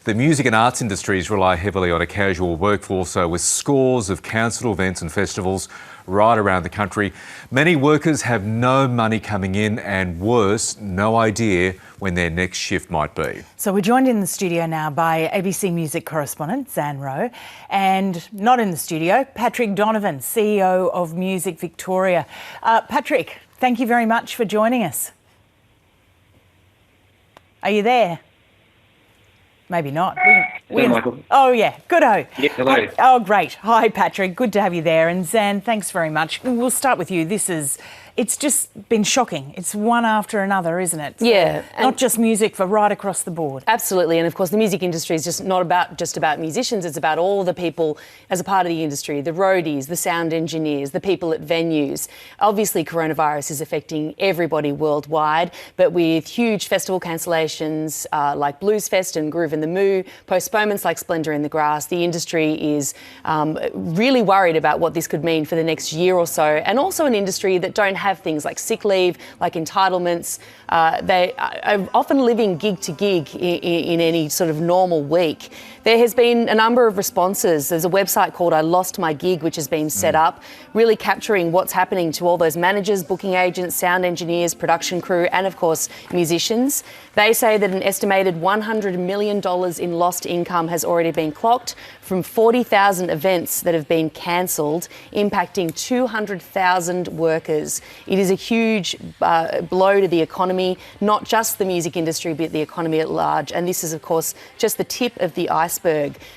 The music and arts industries rely heavily on a casual workforce, so with scores of cancelled events and festivals right around the country, many workers have no money coming in and, worse, no idea when their next shift might be. So we're joined in the studio now by ABC Music correspondent Zan Rowe, and not in the studio, Patrick Donovan, CEO of Music Victoria. Patrick, thank you very much for joining us. Are you there? Maybe not. Hello, Michael. Oh, yeah. Good-o. Yes, hello. Oh, great. Hi, Patrick. Good to have you there. And Zan, thanks very much. We'll start with you. It's just been shocking. It's one after another, isn't it? Yeah. Not just music, but right across the board. Absolutely. And of course, the music industry is just not about musicians. It's about all the people as a part of the industry, the roadies, the sound engineers, the people at venues. Obviously, coronavirus is affecting everybody worldwide, but with huge festival cancellations like Bluesfest and Groove in the Moo, postponements like Splendour in the Grass, the industry is really worried about what this could mean for the next year or so. And also an industry that don't have things like sick leave, like entitlements. They are often living gig to gig in any sort of normal week. There has been a number of responses. There's a website called I Lost My Gig, which has been set up, really capturing what's happening to all those managers, booking agents, sound engineers, production crew, and of course, musicians. They say that an estimated $100 million in lost income has already been clocked from 40,000 events that have been cancelled, impacting 200,000 workers. It is a huge blow to the economy, not just the music industry, but the economy at large. And this is, of course, just the tip of the iceberg.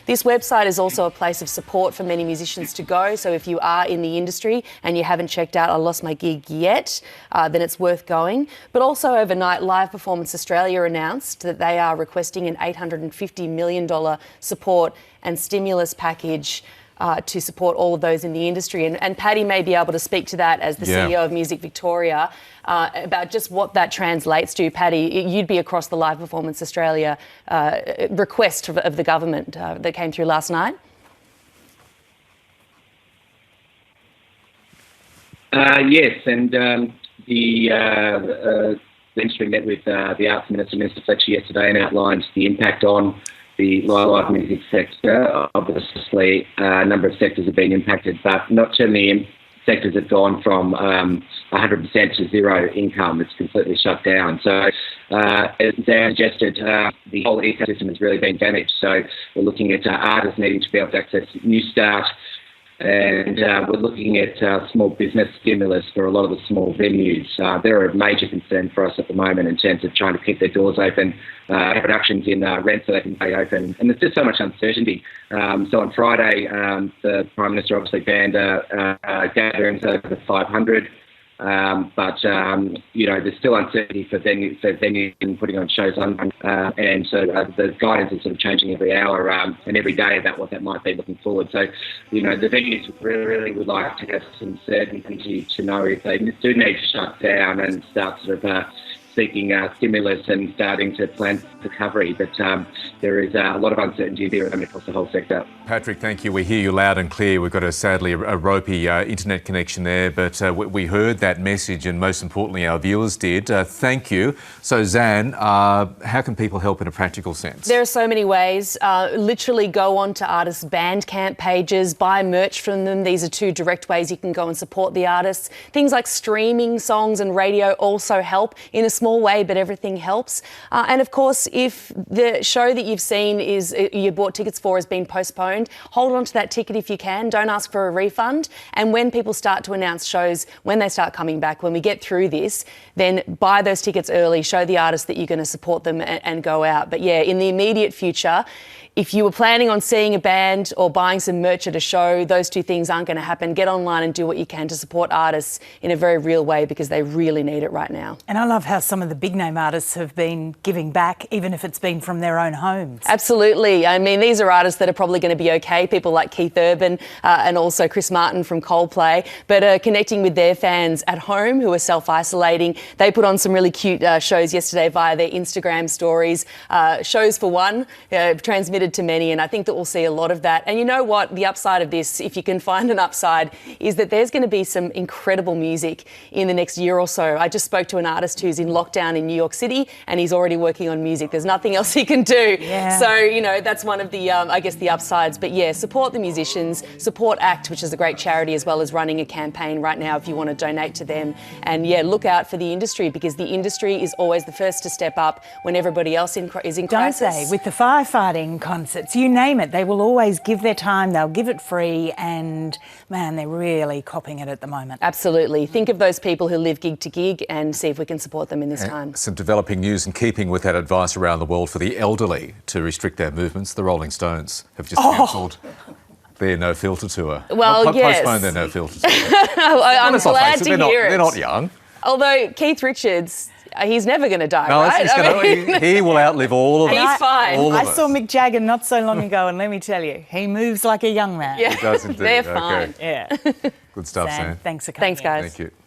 This website is also a place of support for many musicians to go. So if you are in the industry and you haven't checked out I Lost My Gig yet, then it's worth going. But also overnight, Live Performance Australia announced that they are requesting an $850 million support and stimulus package to support all of those in the industry. And Paddy may be able to speak to that as the CEO of Music Victoria about just what that translates to. Paddy, you'd be across the Live Performance Australia request of the government that came through last night. Yes, and the industry met with the Arts Minister, Minister Fletcher, yesterday and outlined the impact on the live music sector. Obviously, a number of sectors have been impacted, but not too many sectors have gone from 100% to zero income. It's completely shut down. So, as Dan suggested, the whole ecosystem has really been damaged. So we're looking at artists needing to be able to access New Start, and we're looking at small business stimulus for a lot of the small venues. They're a major concern for us at the moment in terms of trying to keep their doors open, reductions in rent so they can stay open. And there's just so much uncertainty. So on Friday, the Prime Minister obviously banned gatherings over 500. But there's still uncertainty for venues and putting on shows on, and so the guidance is sort of changing every hour and every day about what that might be looking forward. So, the venues really would like to have some certainty to know if they do need to shut down and start sort of seeking stimulus and starting to plan recovery. But there is a lot of uncertainty there across the whole sector. Patrick, thank you. We hear you loud and clear. We've got sadly a ropey internet connection there, but we heard that message, and most importantly, our viewers did. Thank you. So, Zan, how can people help in a practical sense? There are so many ways. Literally go on to artists' Bandcamp pages, buy merch from them. These are two direct ways you can go and support the artists. Things like streaming songs and radio also help in a small way, but everything helps. And of course, if the show that you've seen you bought tickets for has been postponed, hold on to that ticket if you can. Don't ask for a refund. And when people start to announce shows, when they start coming back, when we get through this, then buy those tickets early, show the artists that you're going to support them and go out. But yeah, in the immediate future, if you were planning on seeing a band or buying some merch at a show, those two things aren't going to happen. Get online and do what you can to support artists in a very real way, because they really need it right now. And I love how some of the big name artists have been giving back, even if it's been from their own homes. Absolutely. I mean, these are artists that are probably going to be okay, people like Keith Urban and also Chris Martin from Coldplay, but connecting with their fans at home who are self-isolating. They put on some really cute shows yesterday via their Instagram stories. Shows for One transmitted limited to many, and I think that we'll see a lot of that. And you know what? The upside of this, if you can find an upside, is that there's going to be some incredible music in the next year or so. I just spoke to an artist who's in lockdown in New York City, and he's already working on music. There's nothing else he can do. Yeah. So, you know, that's one of the, I guess, the upsides. But yeah, support the musicians, support ACT, which is a great charity, as well as running a campaign right now if you want to donate to them. And yeah, look out for the industry, because the industry is always the first to step up when everybody else is in crisis. Don't they? With the firefighting concerts, you name it, they will always give their time, they'll give it free, and man, they're really copping it at the moment. Absolutely. Think of those people who live gig to gig and see if we can support them in this time. Some developing news in keeping with that advice around the world for the elderly to restrict their movements. The Rolling Stones have just cancelled their No Filter tour. Well, yes. Postponed their No Filter tour. I'm glad to hear it. They're not young. Although Keith Richards, he's never going to die, No, right? he will outlive all of us. He's fine. All of I us. saw Mick Jagger not so long ago, and let me tell you, he moves like a young man. Yeah. He does indeed. They're fine. Yeah. Good stuff, Sam. Thanks for coming. Thanks, guys. Thank you.